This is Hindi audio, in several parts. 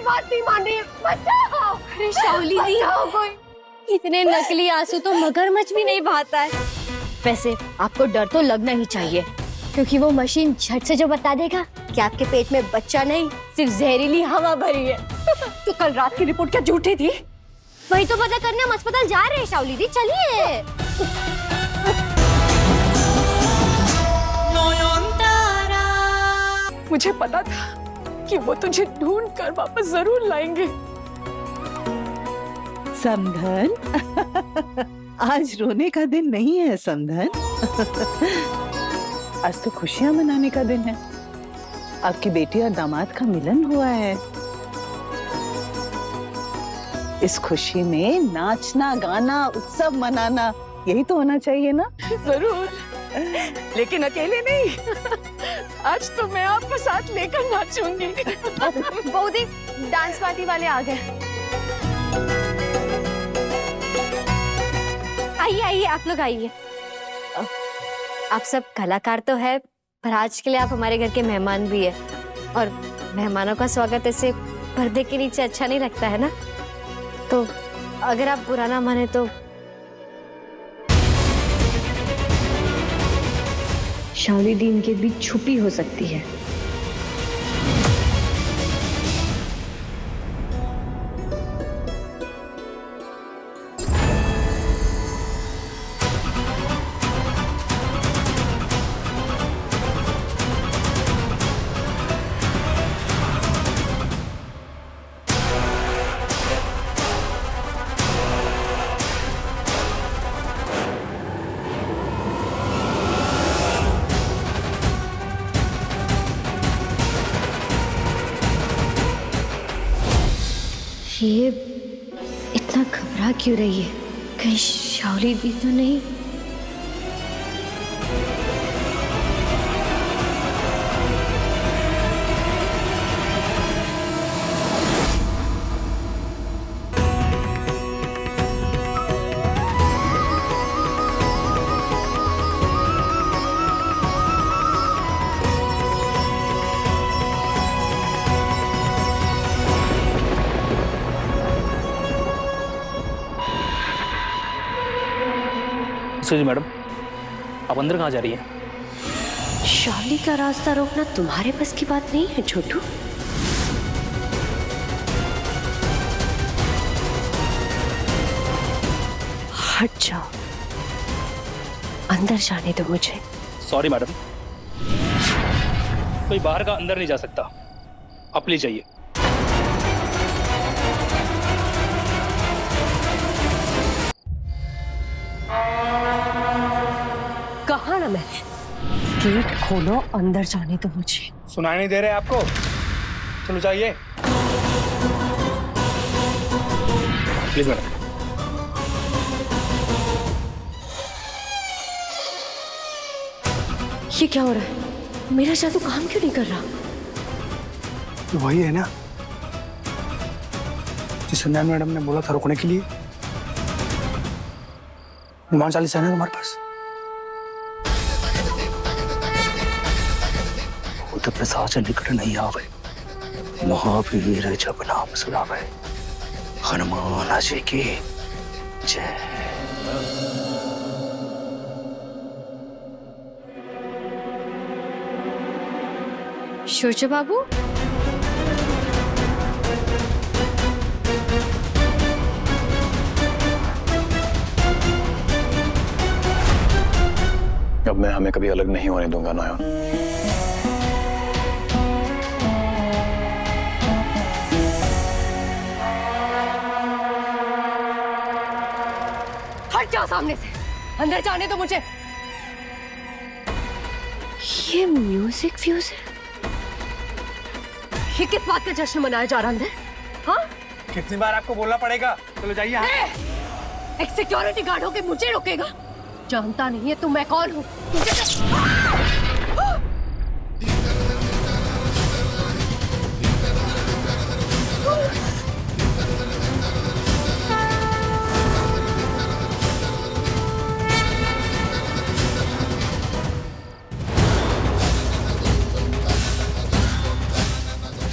मेरी बात नहीं मान रही है, बचाओ। अरे शाओली दी, कोई। इतने नकली आंसू तो मगरमच्छ भी नहीं बहाता है। वैसे आपको डर तो लगना ही चाहिए, क्योंकि वो मशीन झट से जो बता देगा कि आपके पेट में बच्चा नहीं, सिर्फ जहरीली हवा भरी है। तो कल रात की रिपोर्ट क्या झूठी थी? वही तो पता करने हम अस्पताल जा रहे हैं शाओली दी, चलिए। मुझे पता था कि वो तुझे ढूंढ कर वापस जरूर लाएंगे। समधन, आज रोने का दिन नहीं है समधन। आज तो खुशियां मनाने का दिन है। आपकी बेटी और दामाद का मिलन हुआ है। इस खुशी में नाचना, गाना, उत्सव मनाना, यही तो होना चाहिए ना? जरूर, लेकिन अकेले नहीं। आज तो मैं आपको साथ लेकर नाचूंगी। बहूदी, डांस पार्टी वाले आ गए। आइए आइए, आप लोग आइए। आप सब कलाकार तो है, पर आज के लिए आप हमारे घर के मेहमान भी है, और मेहमानों का स्वागत ऐसे पर्दे के नीचे अच्छा नहीं लगता है ना। तो अगर आप बुरा ना माने तो शाओली दी इनके बीच छुपी हो सकती है। ये इतना घबरा क्यों रही है? कहीं शाओली दी तो नहीं? जी मैडम, आप अंदर कहाँ जा रही हैं? शाओली का रास्ता रोकना तुम्हारे बस की बात नहीं है छोटू। हट जाओ, अंदर जाने दो मुझे। सॉरी मैडम, कोई बाहर का अंदर नहीं जा सकता, आप प्लीज जाइए। कहा ना मैंने, गेट खोलो, अंदर जाने दो मुझे। सुनाई नहीं दे रहे आपको? चलो जाइए। Please madam. ये क्या हो रहा है? मेरा जादू काम क्यों नहीं कर रहा? तो वही है ना जिस सन्यान मैडम ने बोला था रुकने के लिए। हनुमान चालीसा है ना तुम्हारे पास? तो पिशाच निकट नहीं आवे, महावीर जब नाम सुनावे, हनुमान जी की जय। सूर्य बाबू, अब मैं हमें कभी अलग नहीं होने दूंगा नयन। हट जाओ सामने से, अंदर जाने दो मुझे। ये म्यूजिक फ्यूज है। ये किस बात का जश्न मनाया जा रहा है? हाँ? कितनी बार आपको बोलना पड़ेगा? चलो जाइए। एक सिक्योरिटी गार्ड होके मुझे रोकेगा? जानता नहीं है तू मैं कौन हूँ?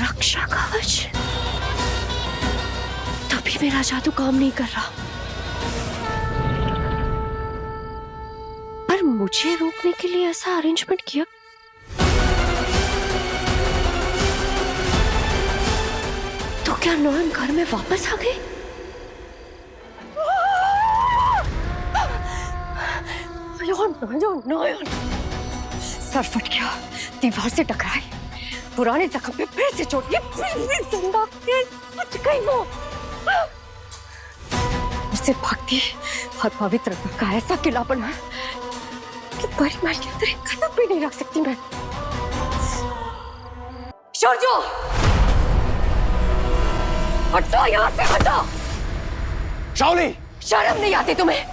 रक्षा कवच। भी मेरा जादू काम नहीं कर रहा, पर मुझे रोकने के लिए ऐसा अरेंजमेंट किया। तो क्या नॉयन घर में वापस आ गई? नॉयन सर फट गया, दीवार से टकराई, पुराने जख्म पे फिर से चोट लगी, फिर जिंदा फट गई वो। उससे भागती और पवित्रता का ऐसा किला बना कि परिवार के अंदर एक कदम भी नहीं रख सकती मैं। शौर्य, हटो यहाँ से, हटो। शाओली, शर्म नहीं आती तुम्हें?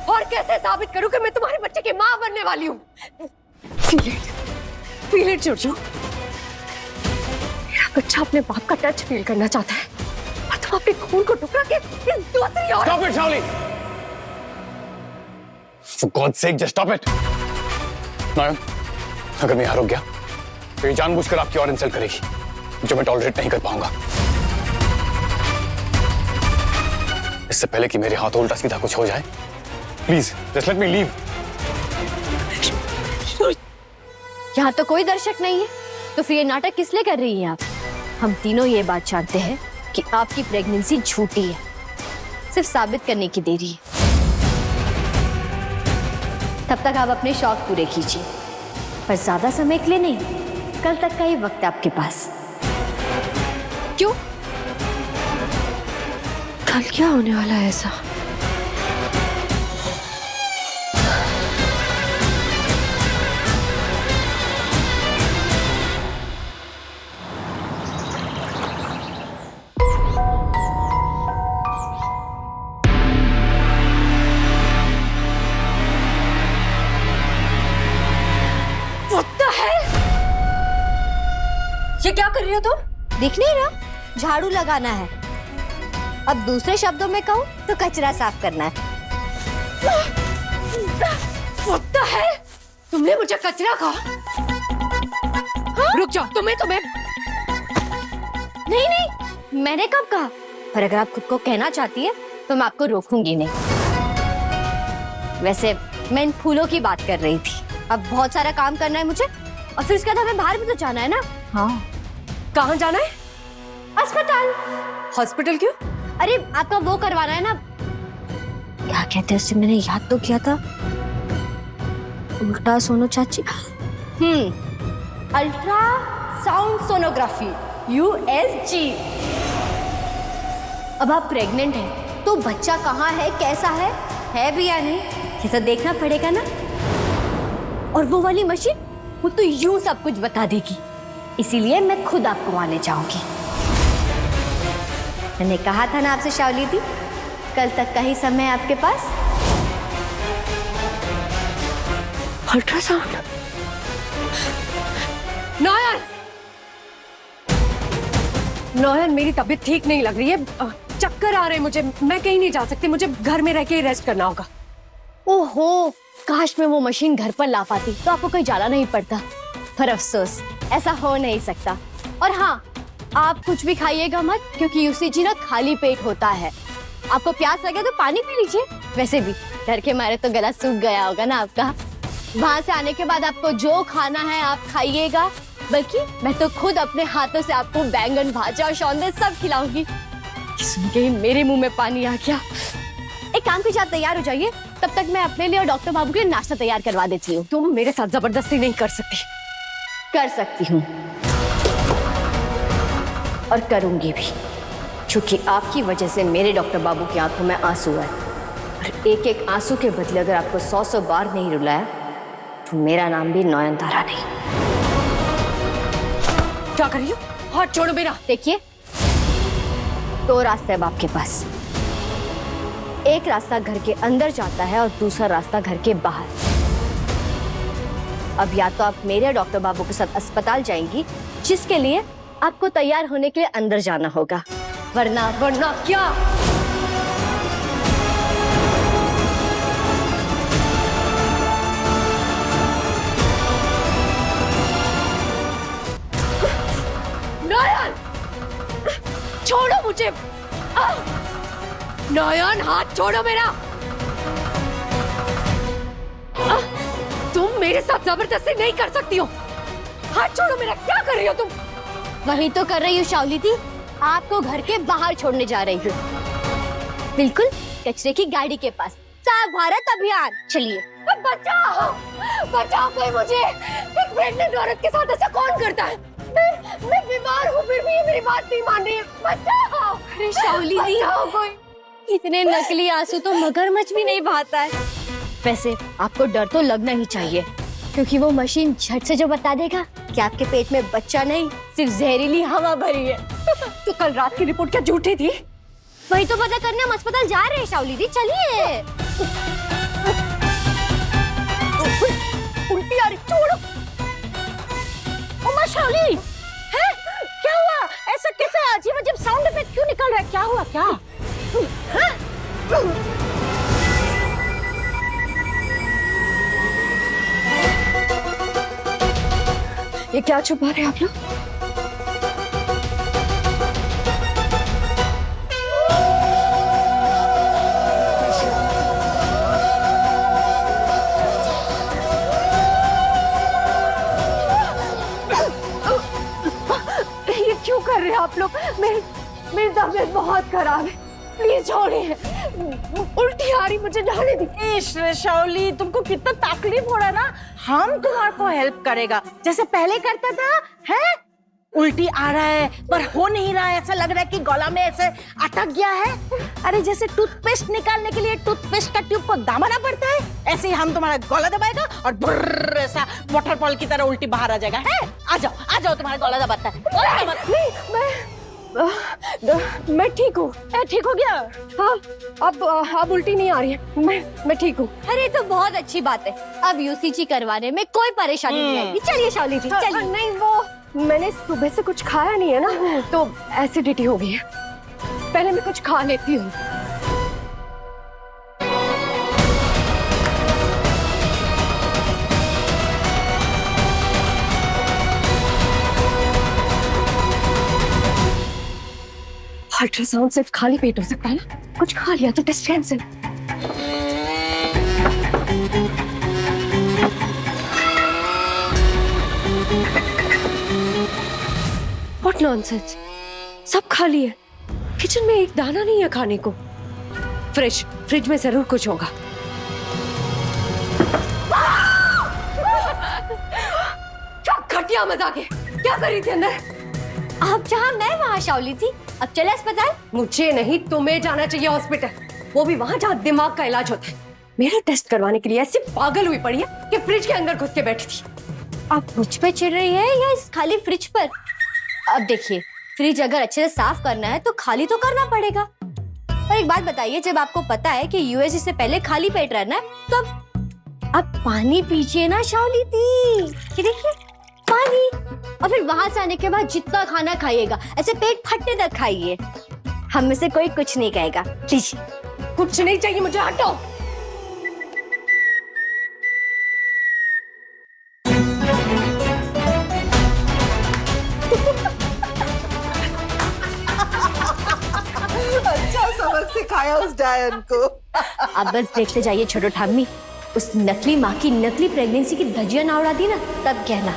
और कैसे साबित करूं कि मैं तुम्हारे बच्चे की मां बनने वाली हूँ? फील इट जोजो। मेरा बच्चा अपने बाप का टच फील करना चाहता है और तुम अपने खून को टुकरा के इस दूसरी औरत। Stop it, शाओली! For God's sake, just stop it! नॉयन, अगर मैं यहाँ रुक गया तो ये जानबूझकर आपकी और इंसल्ट करेगी, जो मैं टॉलरेट नहीं कर पाऊंगा। इससे पहले कि मेरे हाथ उल्टा सीधा कुछ हो जाए, please just let me leave. यहाँ तो कोई दर्शक नहीं है, तो फिर ये नाटक किस लिए कर रही हैं आप? हम तीनों ये बात जानते हैं कि आपकी प्रेगनेंसी झूठी है, सिर्फ साबित करने की देरी है। तब तक आप अपने शौक पूरे कीजिए, पर ज्यादा समय के लिए नहीं, कल तक का ही वक्त है आपके पास। क्यों? कल क्या होने वाला है ऐसा? ये क्या कर रही हो तुम? दिख नहीं रहा? झाड़ू लगाना है। अब दूसरे शब्दों में कहूँ तो कचरा साफ करना है। What the hell? तुमने मुझे कचरा कहा? हाँ? रुक जाओ, तुम्हें नहीं नहीं, मैंने कब कहा? पर अगर आप खुद को कहना चाहती है तो मैं आपको रोकूंगी नहीं। वैसे मैं इन फूलों की बात कर रही थी। अब बहुत सारा काम करना है मुझे, और फिर उसके बाद हमें बाहर भी तो जाना है ना। हाँ, कहाँ जाना है? अस्पताल। हॉस्पिटल क्यों? अरे आपका वो करवाना है ना, क्या कहते हैं उससे, मैंने याद तो किया था, उल्टा सोनो चाची, अल्ट्रा साउंड सोनोग्राफी, USG। अब आप प्रेग्नेंट हैं तो बच्चा कहाँ है, कैसा है भी या नहीं, ये तो देखना पड़ेगा ना। और वो वाली मशीन, वो तो यूं सब कुछ बता देगी, इसीलिए मैं खुद आपको आने जाऊंगी। मैंने कहा था ना आपसे शाओली दी, कल तक का ही समय आपके पास। अल्ट्रासाउंड। नॉयन, मेरी तबीयत ठीक नहीं लग रही है, चक्कर आ रहे हैं मुझे, मैं कहीं नहीं जा सकती, मुझे घर में रह के रेस्ट करना होगा। ओहो, काश मैं वो मशीन घर पर ला पाती तो आपको कहीं जाना नहीं पड़ता, पर अफसोस ऐसा हो नहीं सकता। और हाँ, आप कुछ भी खाइएगा मत, क्योंकि UCG ना खाली पेट होता है। आपको प्यास लगे तो पानी पी लीजिए। वैसे भी डर के मारे तो गला सूख गया होगा ना आपका। वहां से आने के बाद आपको जो खाना है आप खाइएगा, बल्कि मैं तो खुद अपने हाथों से आपको बैंगन भाजा और शौंदे सब खिलाऊंगी। सुन के ही मेरे मुंह में पानी आ गया। एक काम कीजिए, आप तैयार हो जाइए, तब तक मैं अपने लिए और डॉक्टर बाबू के लिए नाश्ता तैयार करवा देती हूँ। तुम मेरे साथ जबरदस्ती नहीं कर सकती। कर सकती हूँ और करूंगी भी, क्योंकि आपकी वजह से मेरे डॉक्टर बाबू की आंखों में आंसू है, और एक एक आंसू के बदले अगर आपको 100 बार नहीं रुलाया तो मेरा नाम भी नयनतारा नहीं। क्या कर रही हो? हाथ छोड़ो मेरा। देखिए, दो रास्ते अब आपके पास, एक रास्ता घर के अंदर जाता है और दूसरा रास्ता घर के बाहर। अब या तो आप मेरे डॉक्टर बाबू के साथ अस्पताल जाएंगी, जिसके लिए आपको तैयार होने के लिए अंदर जाना होगा, वरना क्या? नयन, छोड़ो मुझे। नयन हाथ छोड़ो मेरा। तुम मेरे साथ जबरदस्ती नहीं कर सकती हो। हाथ छोड़ो मेरा। क्या कर रही हो तुम? वही तो कर रही हूँ शाओली दी, आपको घर के बाहर छोड़ने जा रही हूँ, बिल्कुल कचरे की गाड़ी के पास। साफ भारत अभियान। चलिए। बचाओ, बचाओ कोई मुझे। एक प्रेग्नेंट औरत के साथ ऐसा कौन करता है? मैं बीमार हूँ, फिर भी ये मेरी बात नहीं मान रही है। बचाओ। अरे शाओली दी, कोई। इतने नकली आंसू तो मगरमच्छ भी नहीं बहाता है। वैसे आपको डर तो लगना ही चाहिए, क्योंकि वो मशीन झट से जो बता देगा कि आपके पेट में बच्चा नहीं, सिर्फ जहरीली हवा भरी है। तो कल रात की रिपोर्ट क्या झूठी थी? वही तो पता करने हम अस्पताल जा रहे हैं शाओली दी, चलिए। उल्टी आ रही, छोड़ो। ओमा शाओली, है क्या हुआ? ऐसा कैसे अजीब अजीब साउंड इफेक्ट क्यों निकल रहा है? क्या हुआ? क्या? ये क्या छुपा रहे हैं आप लोग? ये क्यों कर रहे हैं आप लोग? मेरी तबीयत बहुत खराब है, प्लीज छोड़िए। उल्टी आ रही, मुझे जाने दी। शाओली, तुमको कितना तकलीफ हो रहा है ना, हम तुम्हारे को हेल्प करेगा जैसे पहले करता था। है उल्टी आ रहा है पर हो नहीं रहा है, ऐसा लग रहा है कि गला में ऐसे अटक गया है। अरे जैसे टूथपेस्ट निकालने के लिए टूथपेस्ट का ट्यूब को दबाना पड़ता है, ऐसे ही हम तुम्हारा गला दबाएगा और बुर्र ऐसा वाटरफॉल की तरह उल्टी बाहर आ जाएगा। है आ जाओ तुम्हारा गला दबाता है। मैं ठीक हूँ। ठीक हो गया? हाँ, अब उल्टी नहीं आ रही है। मैं ठीक हूँ। अरे तो बहुत अच्छी बात है, अब यूसीजी करवाने में कोई परेशानी नहीं आएगी। चलिए शाओली जी, चलिए। नहीं, वो मैंने सुबह से कुछ खाया नहीं है ना, तो एसिडिटी हो गई है। पहले मैं कुछ खा लेती हूँ। अल्ट्रासाउंड सिर्फ खाली पेट हो सकता है ना, कुछ खा लिया तो टेस्ट कैंसिल। व्हाट नॉनसेंस, सब खाली है। किचन में एक दाना नहीं है खाने को। फ्रिज में जरूर कुछ होगा। क्या घटिया मजाक है। क्या कर रही थी अंदर? आप जहाँ मैं वहाँ शाओली थी। अब चले अस्पताल। मुझे नहीं, तुम्हें जाना चाहिए हॉस्पिटल, वो भी वहाँ जहाँ दिमाग का इलाज होता है। मेरा टेस्ट करवाने के लिए ऐसी पागल हुई पड़ी है कि फ्रिज के अंदर घुस के बैठी थी। आप मुझ पे चिढ़ रही है या इस खाली फ्रिज पर? अब देखिए, फ्रिज अगर अच्छे से साफ करना है तो खाली तो करना पड़ेगा। और एक बात बताइए, जब आपको पता है कि यूएसजी से पहले खाली पेट रहना है, तो अब पानी पीजिए ना शाओली दी। ये देखिए पानी, और फिर वहां से आने के बाद जितना खाना खाइएगा ऐसे पेट फटने तक खाइए। हम में से कोई कुछ नहीं कहेगा। लीजिए। कुछ नहीं चाहिए मुझे, हटो। अच्छा सबक सिखाया उस डायन को। अब बस देखते जाइए छोटो ठाम्मी, उस नकली माँ की नकली प्रेगनेंसी की धज्जियां ना उड़ा दी ना, तब कहना।